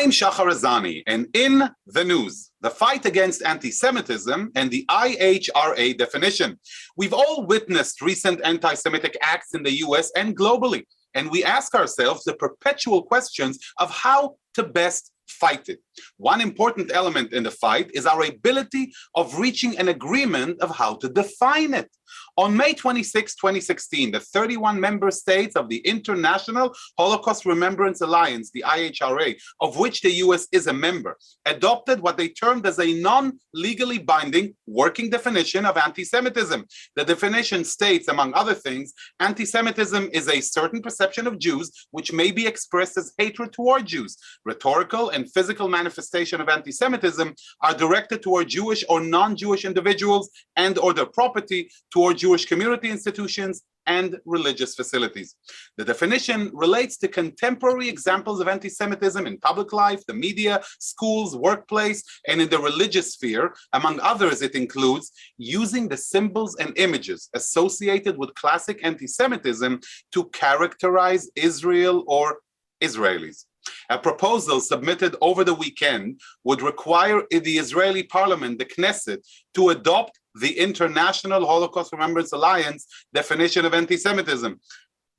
I'm Shahar Azani, and in the news, the fight against anti-Semitism and the IHRA definition. We've all witnessed recent anti-Semitic acts in the US and globally, and we ask ourselves the perpetual questions of how to best fight it. One important element in the fight is our ability of reaching an agreement of how to define it. On May 26, 2016, the 31 member states of the International Holocaust Remembrance Alliance, the IHRA, of which the US is a member, adopted what they termed as a non-legally binding working definition of anti-Semitism. The definition states, among other things, anti-Semitism is a certain perception of Jews which may be expressed as hatred toward Jews. Rhetorical and physical manifestation of anti-Semitism are directed toward Jewish or non-Jewish individuals and or their property, toward Jewish community institutions and religious facilities. The definition relates to contemporary examples of anti-Semitism in public life, the media, schools, workplace, and in the religious sphere. Among others, it includes using the symbols and images associated with classic anti-Semitism to characterize Israel or Israelis. A proposal submitted over the weekend would require the Israeli parliament, the Knesset, to adopt the International Holocaust Remembrance Alliance definition of anti-Semitism.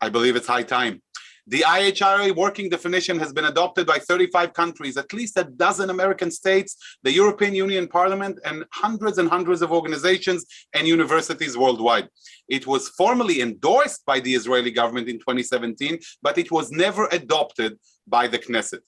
I believe it's high time. The IHRA working definition has been adopted by 35 countries, at least a dozen American states, the European Union Parliament, and hundreds of organizations and universities worldwide. It was formally endorsed by the Israeli government in 2017, but it was never adopted by the Knesset.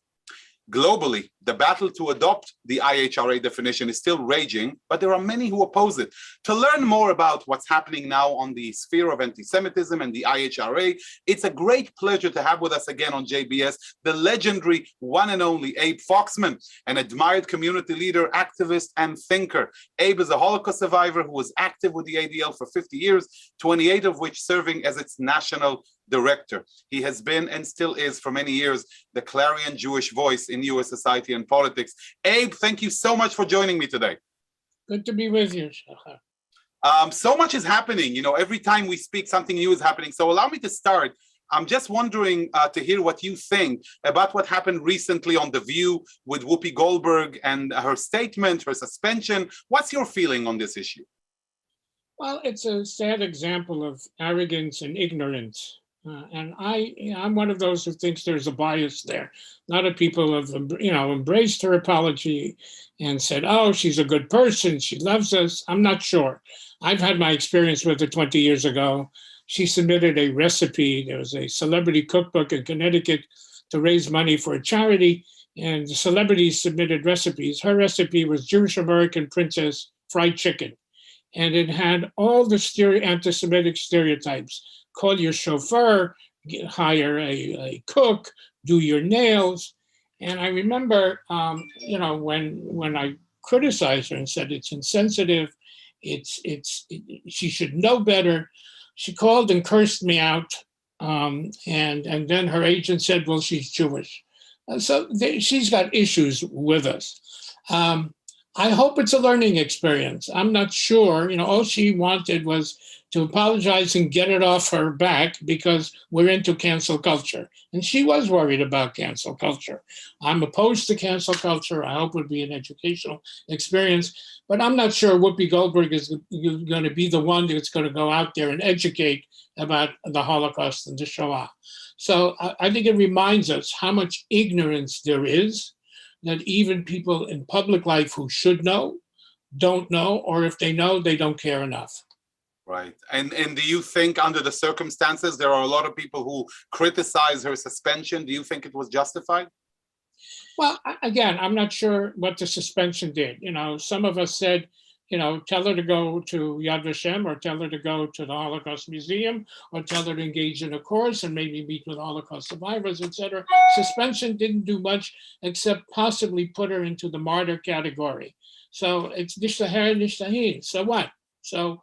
Globally, the battle to adopt the IHRA definition is still raging, but there are many who oppose it. To learn more about what's happening now on the sphere of anti-Semitism and the IHRA, it's a great pleasure to have with us again on JBS the legendary one and only Abe Foxman, an admired community leader, activist, and thinker. Abe is a Holocaust survivor who was active with the ADL for 50 years, 28 of which serving as its national director. He has been and still is for many years the clarion Jewish voice in US society and politics. Abe, thank you so much for joining me today. Good to be with you, Shahar. So much is happening. You know, every time we speak, something new is happening. So allow me to start. I'm just wondering to hear what you think about what happened recently on The View with Whoopi Goldberg and her statement, her suspension. What's your feeling on this issue? Well, it's a sad example of arrogance and ignorance. And I'm one of those who thinks there's a bias there. A lot of people have, embraced her apology and said, oh, she's a good person, she loves us. I'm not sure. I've had my experience with her 20 years ago. She submitted a recipe. There was a celebrity cookbook in Connecticut to raise money for a charity, and the celebrities submitted recipes. Her recipe was Jewish American princess fried chicken. And it had all the anti-Semitic stereotypes. Call your chauffeur, hire a cook, do your nails. And I remember, when I criticized her and said it's insensitive, she should know better. She called and cursed me out. And then her agent said, well, she's Jewish. She's got issues with us. I hope it's a learning experience. I'm not sure. All she wanted was to apologize and get it off her back because we're into cancel culture. And she was worried about cancel culture. I'm opposed to cancel culture. I hope it would be an educational experience. But I'm not sure Whoopi Goldberg is going to be the one that's going to go out there and educate about the Holocaust and the Shoah. So I think it reminds us how much ignorance there is, that even people in public life who should know, don't know, or if they know, they don't care enough. Right. And do you think under the circumstances, there are a lot of people who criticize her suspension? Do you think it was justified? Well, again, I'm not sure what the suspension did. Some of us said, tell her to go to Yad Vashem, or tell her to go to the Holocaust Museum, or tell her to engage in a course and maybe meet with Holocaust survivors, etc. Suspension didn't do much except possibly put her into the martyr category. So it's nishtahar nishtahin. So what? So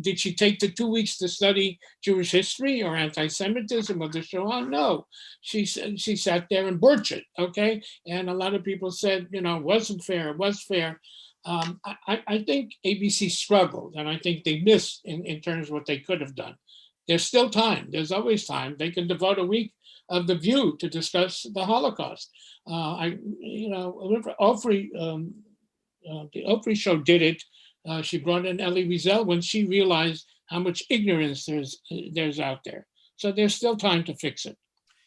did she take the 2 weeks to study Jewish history or anti-Semitism or the Shoah? No, she sat there and bullshit, okay? And a lot of people said, it wasn't fair, it was fair. I think ABC struggled, and I think they missed in terms of what they could have done. There's still time. There's always time. They can devote a week of The View to discuss the Holocaust. The Oprah show did it. She brought in Elie Wiesel when she realized how much ignorance there's out there. So there's still time to fix it.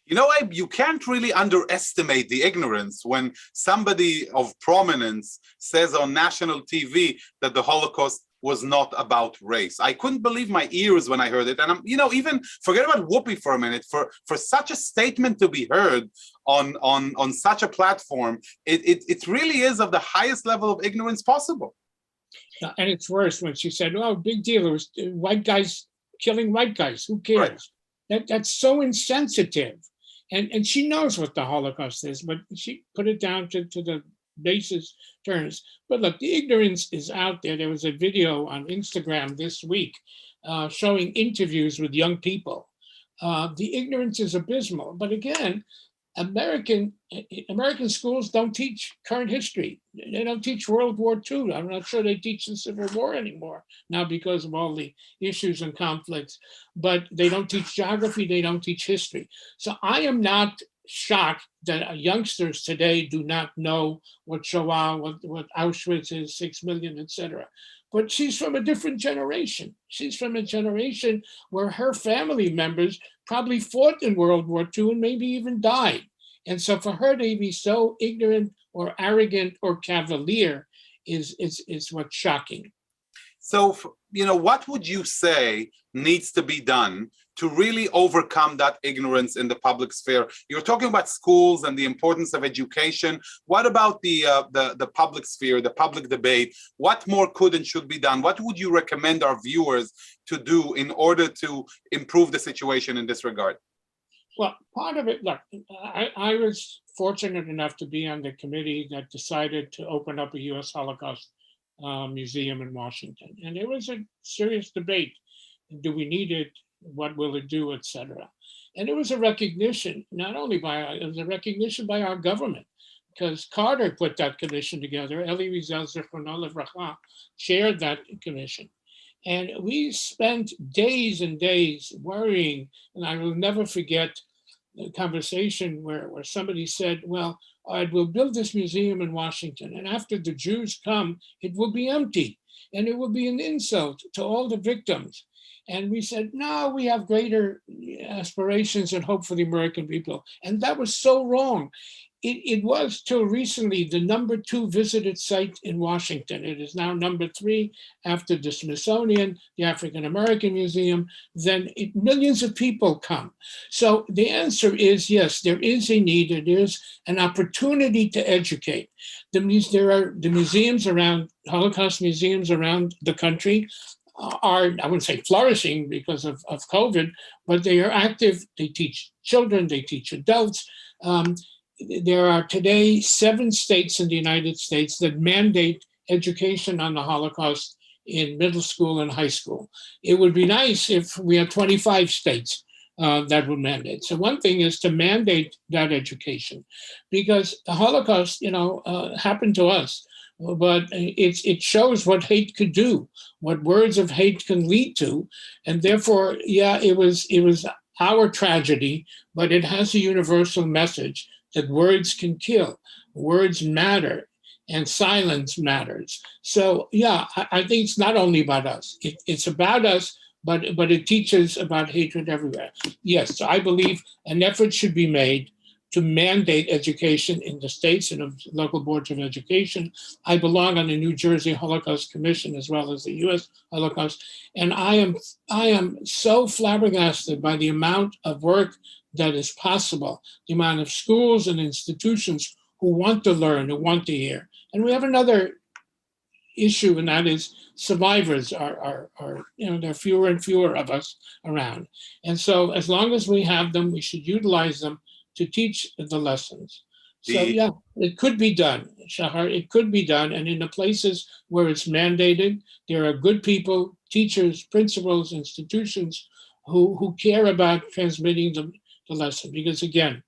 You know, Abe, you can't really underestimate the ignorance when somebody of prominence says on national TV that the Holocaust was not about race. I couldn't believe my ears when I heard it. And even forget about Whoopi for a minute. For such a statement to be heard on such a platform, it really is of the highest level of ignorance possible. And it's worse when she said, "Oh, big deal. It was white guys killing white guys. Who cares?" Right. That's so insensitive. And she knows what the Holocaust is, but she put it down to the basest terms. But look, the ignorance is out there. There was a video on Instagram this week showing interviews with young people. The ignorance is abysmal. But again, American schools don't teach current history. They don't teach World War II. I'm not sure they teach the Civil War anymore now because of all the issues and conflicts. But they don't teach geography. They don't teach history. So I am not shocked that youngsters today do not know what Shoah, what Auschwitz is, 6 million, etc. But she's from a different generation. She's from a generation where her family members probably fought in World War II and maybe even died. And so for her to be so ignorant or arrogant or cavalier is what's shocking. So, what would you say needs to be done to really overcome that ignorance in the public sphere? You're talking about schools and the importance of education. What about the public sphere, the public debate? What more could and should be done? What would you recommend our viewers to do in order to improve the situation in this regard? Well, part of it, look, I was fortunate enough to be on the committee that decided to open up a U.S. Holocaust museum in Washington. And it was a serious debate. Do we need it? What will it do, et cetera? And it was a recognition, it was a recognition by our government, because Carter put that commission together. Elie Wiesel, Zichrono Livracha, chaired that commission. And we spent days and days worrying, and I will never forget the conversation where somebody said, well, all right, we'll build this museum in Washington, and after the Jews come, it will be empty, and it will be an insult to all the victims. And we said, no, we have greater aspirations and hope for the American people. And that was so wrong. It was till recently the #2 visited site in Washington. It is now #3 after the Smithsonian, the African American Museum. Then millions of people come. So the answer is yes, there is a need. There is an opportunity to educate. There are the museums around, Holocaust museums around the country are, I wouldn't say flourishing because of COVID, but they are active. They teach children, they teach adults. There are today 7 states in the United States that mandate education on the Holocaust in middle school and high school. It would be nice if we had 25 states that would mandate. So one thing is to mandate that education, because the Holocaust, happened to us, but it shows what hate could do, what words of hate can lead to, and therefore, yeah, it was our tragedy, but it has a universal message that words can kill, words matter, and silence matters. So yeah, I think it's not only about us. It's about us, but it teaches about hatred everywhere. Yes, so I believe an effort should be made to mandate education in the states and of local boards of education. I belong on the New Jersey Holocaust Commission as well as the U.S. Holocaust, and I am so flabbergasted by the amount of work that is possible, the amount of schools and institutions who want to learn, who want to hear. And we have another issue, and that is survivors are there are fewer and fewer of us around. And so as long as we have them, we should utilize them to teach the lessons. So yeah, it could be done, Shahar, it could be done. And in the places where it's mandated, there are good people, teachers, principals, institutions who care about transmitting the lesson, because again,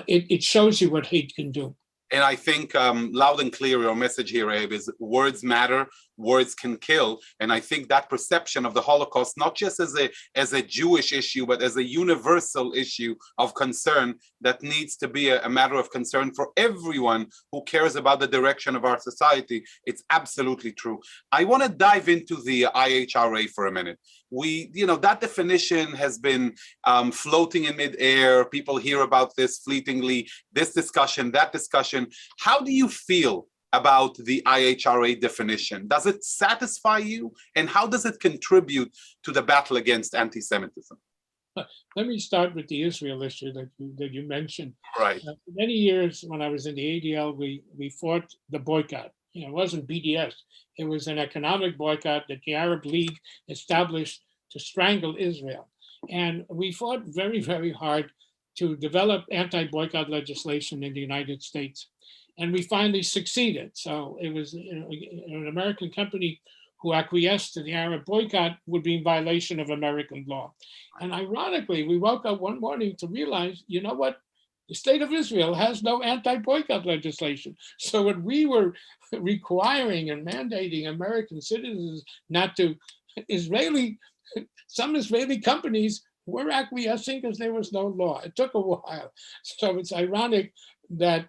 it shows you what hate can do. And I think loud and clear, your message here, Abe, is words matter. words can kill. And I think that perception of the Holocaust, not just as a Jewish issue, but as a universal issue of concern that needs to be a matter of concern for everyone who cares about the direction of our society, it's absolutely true. I want to dive into the IHRA for a minute. That definition has been floating in midair. People hear about this fleetingly, this discussion, that discussion. How do you feel about the IHRA definition? Does it satisfy you? And how does it contribute to the battle against anti-Semitism? Let me start with the Israel issue that you mentioned. Right. For many years when I was in the ADL, we fought the boycott. It wasn't BDS. It was an economic boycott that the Arab League established to strangle Israel. And we fought very, very hard to develop anti-boycott legislation in the United States. And we finally succeeded. So it was an American company who acquiesced to the Arab boycott would be in violation of American law. And ironically, we woke up one morning to realize, you know what? The state of Israel has no anti-boycott legislation. So when we were requiring and mandating American citizens not to, some Israeli companies were acquiescing because there was no law. It took a while. So it's ironic that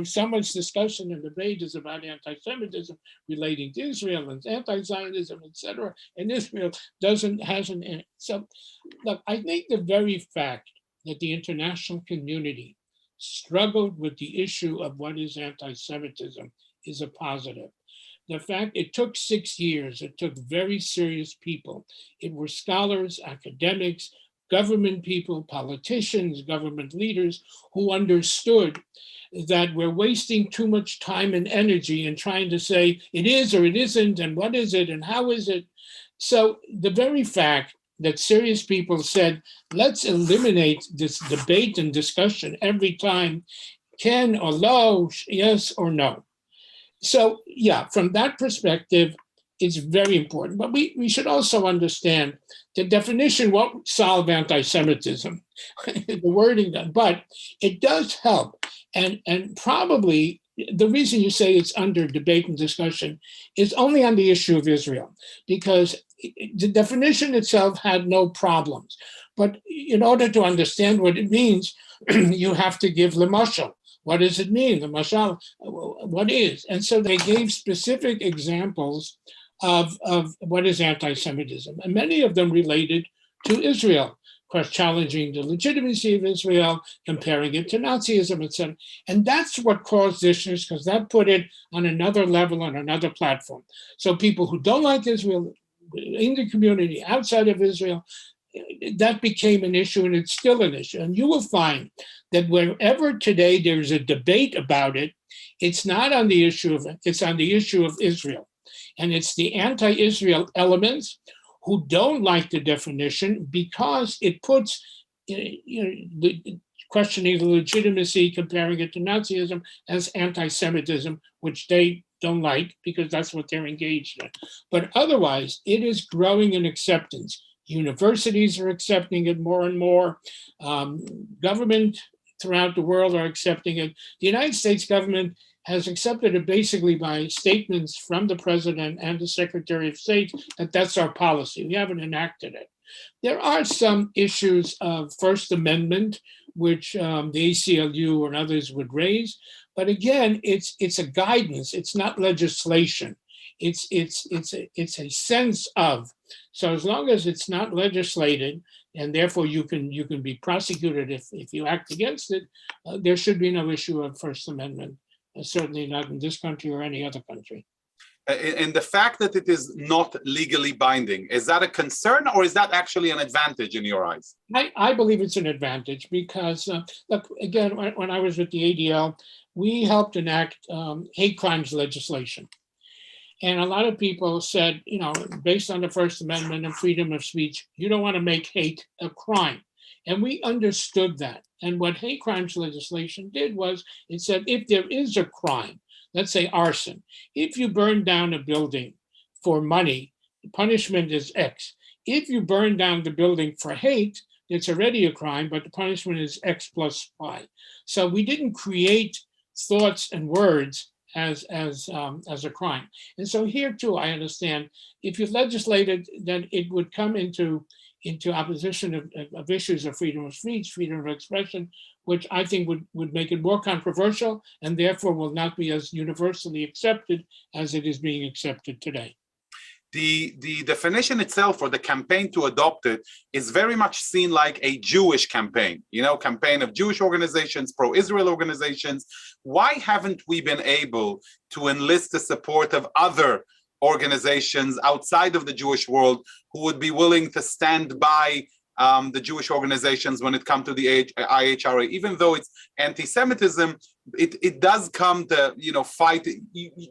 so much discussion and debate is about anti-Semitism relating to Israel and anti-Zionism, etc. And Israel hasn't. So look, I think the very fact that the international community struggled with the issue of what is anti-Semitism is a positive. The fact it took 6 years, it took very serious people. It were scholars, academics, government people, politicians, government leaders who understood that we're wasting too much time and energy in trying to say it is or it isn't, and what is it and how is it. So the very fact that serious people said, let's eliminate this debate and discussion every time, can or no, yes or no. So yeah, from that perspective, it's very important. But we should also understand the definition won't solve anti-Semitism, the wording does, but it does help. And probably the reason you say it's under debate and discussion is only on the issue of Israel, because the definition itself had no problems. But in order to understand what it means, you have to give the mashal. What does it mean? The mashal, what is? And so they gave specific examples of what is anti-Semitism. And many of them related to Israel, challenging the legitimacy of Israel, comparing it to Nazism, etc. And that's what caused issues, because that put it on another level, on another platform. So people who don't like Israel, in the community, outside of Israel, that became an issue, and it's still an issue. And you will find that wherever today there's a debate about it, it's not on the issue of it, it's on the issue of Israel. And it's the anti-Israel elements who don't like the definition because it puts, questioning the legitimacy, comparing it to Nazism as anti-Semitism, which they don't like because that's what they're engaged in. But otherwise, it is growing in acceptance. Universities are accepting it more and more. Government throughout the world are accepting it. The United States government has accepted it basically by statements from the president and the Secretary of State that that's our policy. We haven't enacted it. There are some issues of First Amendment, which the ACLU and others would raise. But again, it's a guidance. It's not legislation. It's a sense of. So as long as it's not legislated, and therefore you can be prosecuted if you act against it, there should be no issue of First Amendment. Certainly not in this country or any other country. And the fact that it is not legally binding, is that a concern or is that actually an advantage in your eyes? I believe it's an advantage because, look, again, when I was with the ADL, we helped enact hate crimes legislation. And a lot of people said, based on the First Amendment and freedom of speech, you don't want to make hate a crime. And we understood that. And what hate crimes legislation did was it said, if there is a crime, let's say arson, if you burn down a building for money, the punishment is X. If you burn down the building for hate, it's already a crime, but the punishment is X plus Y. So we didn't create thoughts and words as a crime. And so here too, I understand if you legislated, then it would come into opposition of issues of freedom of speech, freedom of expression, which I think would make it more controversial and therefore will not be as universally accepted as it is being accepted today. The definition itself, or the campaign to adopt it, is very much seen like a Jewish campaign, campaign of Jewish organizations, pro-Israel organizations. Why haven't we been able to enlist the support of other organizations outside of the Jewish world who would be willing to stand by the Jewish organizations when it comes to the IHRA? Even though it's anti-Semitism, it does come to fight.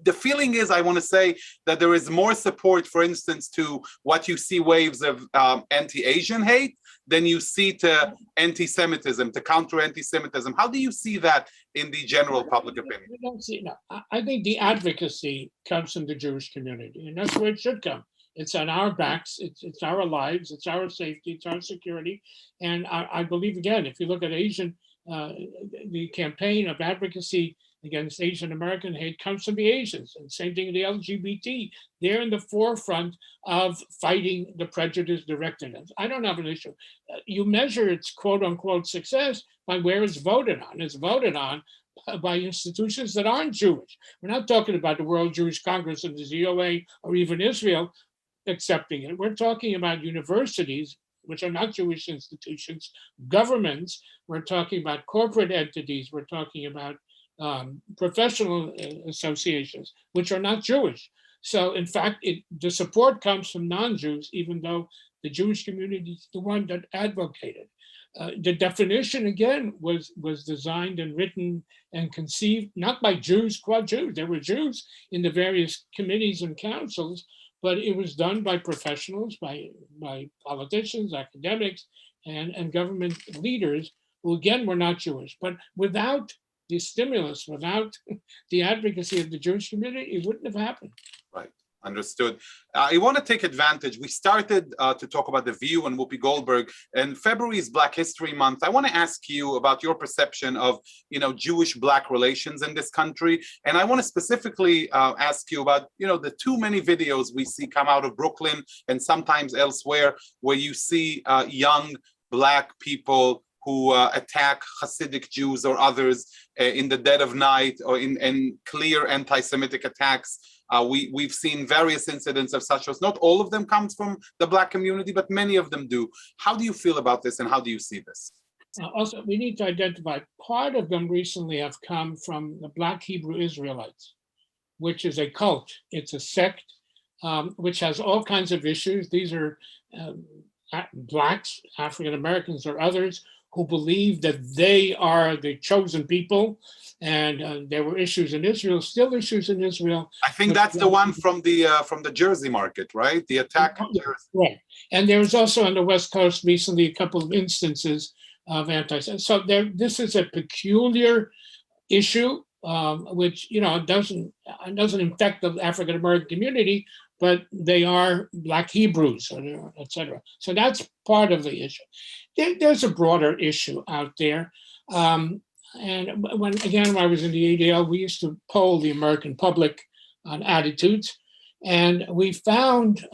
The feeling is, I want to say, that there is more support, for instance, to what you see waves of anti-Asian hate than you see to anti-Semitism, to counter anti-Semitism. How do you see that in the general public opinion? We don't see, no. I think the advocacy comes from the Jewish community, and that's where it should come. It's on our backs, it's our lives, it's our safety, it's our security. And I believe, again, if you look at Asian, the campaign of advocacy against Asian American hate comes from the Asians, and same thing with the LGBT. They're in the forefront of fighting the prejudice directed at us. I don't have an issue. You measure its quote unquote success by where it's voted on. It's voted on by institutions that aren't Jewish. We're not talking about the World Jewish Congress and the ZOA or even Israel accepting it. We're talking about universities, which are not Jewish institutions, governments, we're talking about corporate entities, we're talking about professional associations, which are not Jewish. So in fact, the support comes from non-Jews, even though the Jewish community is the one that advocated. The definition, again, was designed and written and conceived not by Jews, quad Jews. There were Jews in the various committees and councils, but it was done by professionals, by politicians, academics, and government leaders who, again, were not Jewish. But without the stimulus, without the advocacy of the Jewish community, it wouldn't have happened. Right. Understood. I want to take advantage. We started to talk about The View and Whoopi Goldberg, and February is Black History Month. I want to ask you about your perception of, Jewish-Black relations in this country. And I want to specifically ask you about, the too many videos we see come out of Brooklyn and sometimes elsewhere, where you see young Black people who attack Hasidic Jews or others in the dead of night, or in clear anti-Semitic attacks. We've seen various incidents of such. Not all of them comes from the Black community, but many of them do. How do you feel about this, and how do you see this? Also, we need to identify part of them recently have come from the Black Hebrew Israelites, which is a cult. It's a sect which has all kinds of issues. These are Blacks, African Americans, or others who believe that they are the chosen people. And there were issues in Israel, still issues in Israel. I think that's the one from the Jersey market, right? The attack on Jersey. Right. And there was also on the West Coast recently a couple of instances of anti-Semitism. So this is a peculiar issue, which doesn't infect the African American community, but they are Black Hebrews, et cetera. So that's part of the issue. There's a broader issue out there. And when I was in the ADL, we used to poll the American public on attitudes. And we found,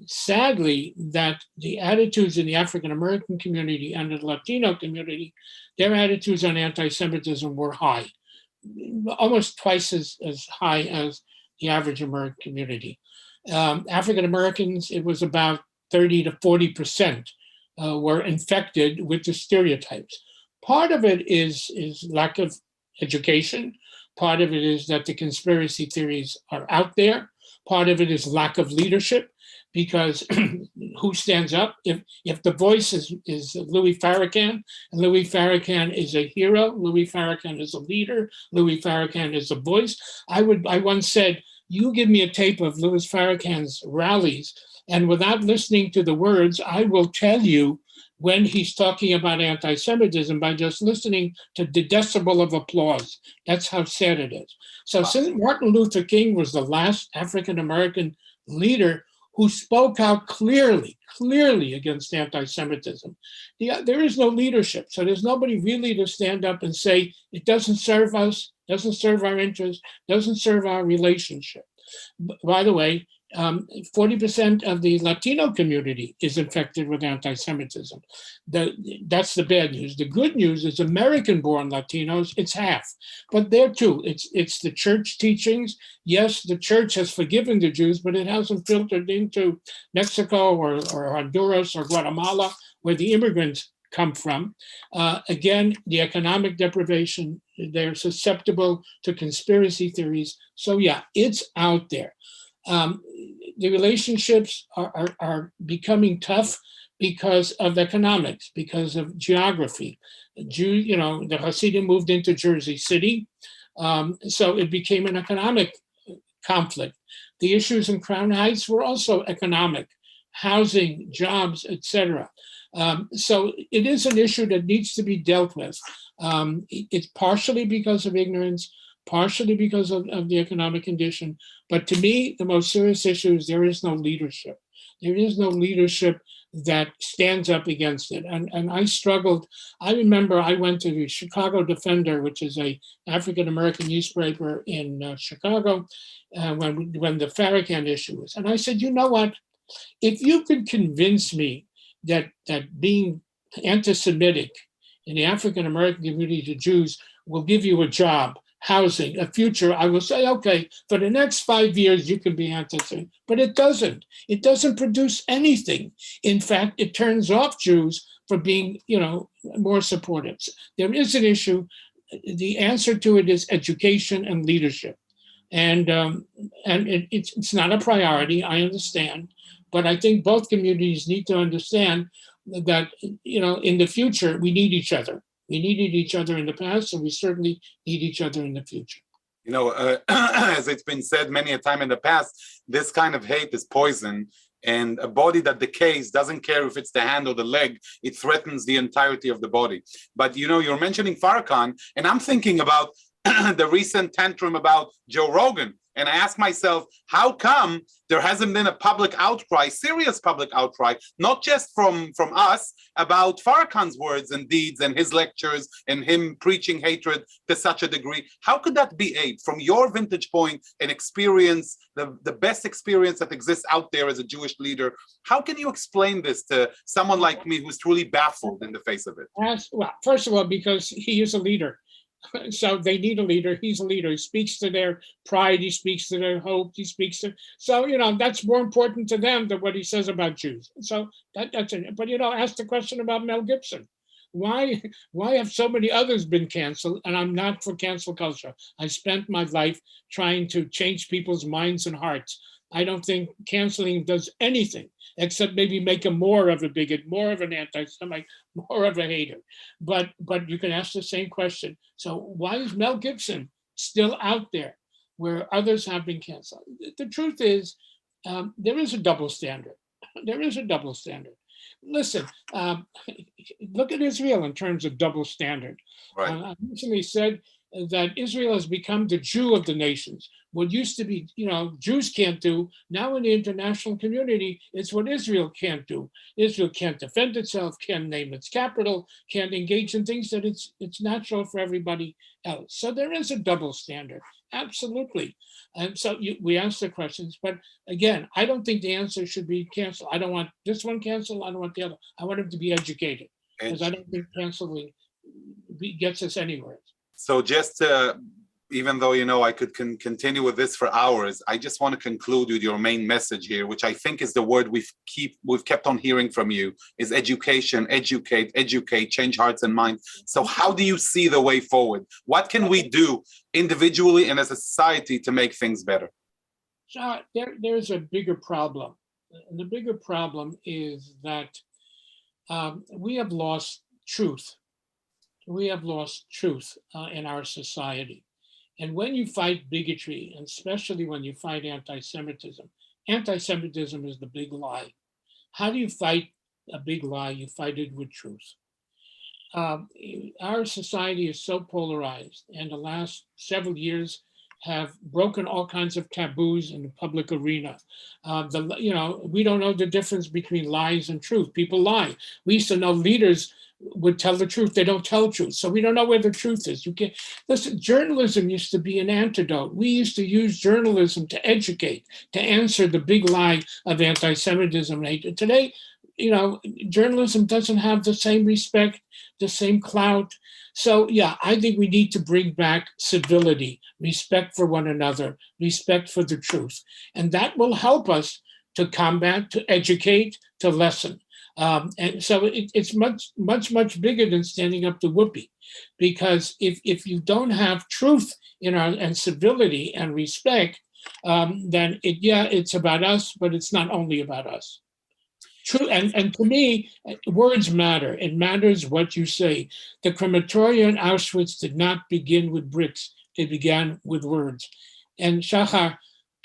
sadly, that the attitudes in the African American community and the Latino community, their attitudes on anti-Semitism were high, almost twice as high as the average American community. African Americans, it was about 30 to 40% were infected with the stereotypes. Part of it is lack of education. Part of it is that the conspiracy theories are out there. Part of it is lack of leadership, because who stands up? If the voice is Louis Farrakhan, and Louis Farrakhan is a hero, Louis Farrakhan is a leader, Louis Farrakhan is a voice. I once said, you give me a tape of Louis Farrakhan's rallies, and without listening to the words, I will tell you when he's talking about anti-Semitism by just listening to the decibel of applause. That's how sad it is. So since Martin Luther King was the last African-American leader who spoke out clearly against anti-Semitism. There is no leadership. So there's nobody really to stand up and say, it doesn't serve us, doesn't serve our interests, doesn't serve our relationship. By the way, 40% of the Latino community is infected with anti-Semitism. That's the bad news. The good news is American-born Latinos, it's half. But there too, it's the church teachings. Yes, the church has forgiven the Jews, but it hasn't filtered into Mexico or Honduras or Guatemala, where the immigrants come from. Again, the economic deprivation, they're susceptible to conspiracy theories. So yeah, it's out there. The relationships are becoming tough because of economics, because of geography. The Hasidim moved into Jersey City, so it became an economic conflict. The issues in Crown Heights were also economic, housing, jobs, etc. So it is an issue that needs to be dealt with. It's partially because of ignorance, partially because of the economic condition. But to me, the most serious issue is there is no leadership. There is no leadership that stands up against it. And I struggled. I remember I went to the Chicago Defender, which is a African-American newspaper in Chicago, when the Farrakhan issue was. And I said, you know what? If you could convince me that being anti-Semitic in the African-American community to Jews will give you a job, housing, a future, I will say, okay, for the next 5 years, you can be anti-Semitic. But it doesn't. It doesn't produce anything. In fact, it turns off Jews for being, more supportive. There is an issue. The answer to it is education and leadership. And it's not a priority, I understand. But I think both communities need to understand that, in the future, we need each other. We needed each other in the past, and we certainly need each other in the future. As it's been said many a time in the past, this kind of hate is poison, and a body that decays doesn't care if it's the hand or the leg, it threatens the entirety of the body. But, you're mentioning Farrakhan, and I'm thinking about the recent tantrum about Joe Rogan. And I ask myself, how come there hasn't been a public outcry, serious public outcry, not just from us, about Farrakhan's words and deeds and his lectures and him preaching hatred to such a degree? How could that be, Abe, from your vantage point and experience, the best experience that exists out there as a Jewish leader? How can you explain this to someone like me who's truly baffled in the face of it? Well, first of all, because he is a leader. So they need a leader. He's a leader. He speaks to their pride. He speaks to their hope. He speaks to, so, that's more important to them than what he says about Jews. So that's it. But, ask the question about Mel Gibson. Why have so many others been canceled? And I'm not for cancel culture. I spent my life trying to change people's minds and hearts. I don't think canceling does anything except maybe make him more of a bigot, more of an anti-Semite, more of a hater. But you can ask the same question. So why is Mel Gibson still out there where others have been canceled? The truth is, there is a double standard. There is a double standard. Listen, look at Israel in terms of double standard. Right. I recently said that Israel has become the Jew of the nations. What used to be, Jews can't do, now in the international community, it's what Israel can't do. Israel can't defend itself, can't name its capital, can't engage in things that it's natural for everybody else. So there is a double standard, absolutely. And so we ask the questions, but again, I don't think the answer should be cancel. I don't want this one canceled, I don't want the other. I want them to be educated, because I don't think canceling gets us anywhere. So just even though, I could continue with this for hours, I just want to conclude with your main message here, which I think is the word we've kept on hearing from you, is education, educate, change hearts and minds. So how do you see the way forward? What can we do individually and as a society to make things better? So there's a bigger problem. And the bigger problem is that we have lost truth. We have lost truth in our society. And when you fight bigotry, and especially when you fight anti-Semitism is the big lie. How do you fight a big lie? You fight it with truth. Our society is so polarized, and the last several years have broken all kinds of taboos in the public arena. We don't know the difference between lies and truth. People lie. We used to know leaders would tell the truth. They don't tell truth. So we don't know where the truth is. You can't listen. Journalism used to be an antidote. We used to use journalism to educate, to answer the big lie of anti-Semitism. Today, journalism doesn't have the same respect, the same clout. So yeah, I think we need to bring back civility, respect for one another, respect for the truth. And that will help us to combat, to educate, to lessen. And so it's much bigger than standing up to Whoopi, because if you don't have truth and civility and respect, then it's about us, but it's not only about us. True, and to me, words matter. It matters what you say. The crematoria in Auschwitz did not begin with bricks; they began with words. And Shahar,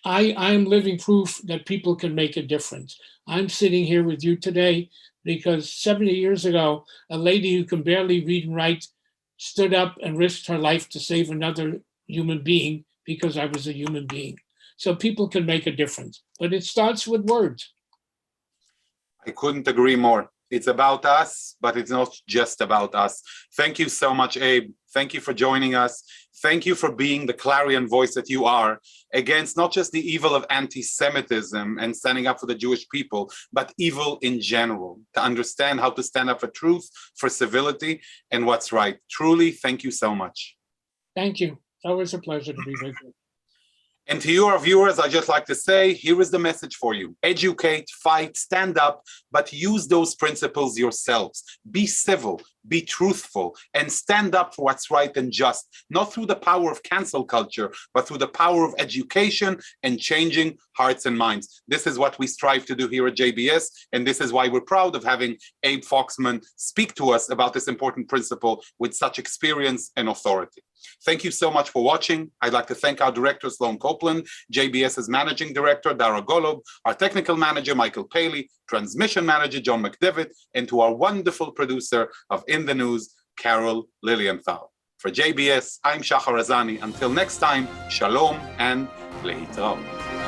I'm living proof that people can make a difference. I'm sitting here with you today because 70 years ago, a lady who can barely read and write stood up and risked her life to save another human being because I was a human being. So people can make a difference, but it starts with words. I couldn't agree more. It's about us, but it's not just about us. Thank you so much, Abe. Thank you for joining us. Thank you for being the clarion voice that you are against not just the evil of anti-Semitism and standing up for the Jewish people, but evil in general, to understand how to stand up for truth, for civility, and what's right. Truly, thank you so much. Thank you. Always a pleasure to be with you. And to you, our viewers, I just like to say, here is the message for you. Educate, fight, stand up, but use those principles yourselves. Be civil, be truthful, and stand up for what's right and just, not through the power of cancel culture, but through the power of education and changing hearts and minds. This is what we strive to do here at JBS, and this is why we're proud of having Abe Foxman speak to us about this important principle with such experience and authority. Thank you so much for watching. I'd like to thank our director, Sloan Copeland, JBS's managing director, Dara Golob, our technical manager, Michael Paley, transmission manager, John McDevitt, and to our wonderful producer of In the News, Carol Lilienthal. For JBS, I'm Shahar Azani. Until next time, shalom and lehitraot.